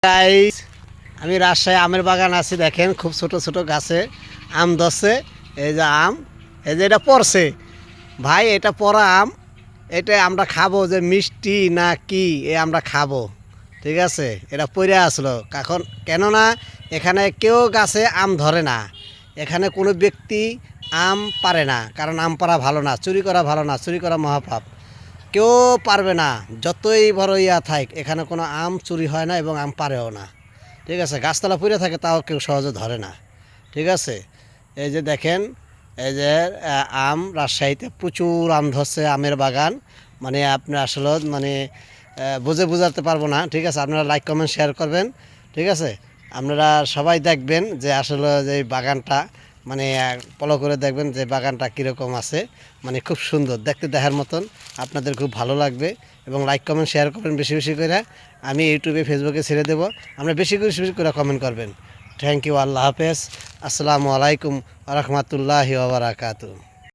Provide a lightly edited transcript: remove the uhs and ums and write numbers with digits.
Guys, আমি রাজশাহী আমের বাগান আছি। দেখেন খুব ছোট ছোট গাছে আম ধরছে। এই যে আম, এই যে এটা পড়ছে ভাই, এটা পড়া আম। এটা আমরা খাবো, যে মিষ্টি না কি এ আমরা খাবো। ঠিক আছে, এটা পড়ে আসলো এখন। কেননা এখানে কেউ গাছে আম ধরে না, এখানে কোনো ব্যক্তি আম পারে না, কারণ আম পাড়া ভালো না, চুরি করা ভালো না, চুরি করা মহাপাপ। কেউ পারবে না, যতই বড় ইয়া থাক, এখানে কোনো আম চুরি হয় না এবং আম পারেও না। ঠিক আছে, গাছতলা পড়ে থাকে তাও কেউ সহজে ধরে না। ঠিক আছে, এই যে দেখেন, এই যে আম, রাজশাহীতে প্রচুর আম ধরছে, আমের বাগান। মানে আপনি আসলে মানে বুঝে বোঝাতে পারবো না। ঠিক আছে, আপনারা লাইক কমেন্ট শেয়ার করবেন। ঠিক আছে, আপনারা সবাই দেখবেন যে আসলে যে বাগানটা মানে ফলো করে দেখবেন যে বাগানটা কীরকম আছে। মানে খুব সুন্দর দেখতে, দেখার মতন। আপনাদের খুব ভালো লাগবে এবং লাইক কমেন্ট শেয়ার করবেন বেশি বেশি করে। আমি ইউটিউবে ফেসবুকে ছেড়ে দেবো, আপনারা বেশি বেশি করে কমেন্ট করবেন। থ্যাংক ইউ, আল্লাহ হাফেজ, আসসালামু আলাইকুম রহমতুল্লাহি ওয়া বারাকাতুহু।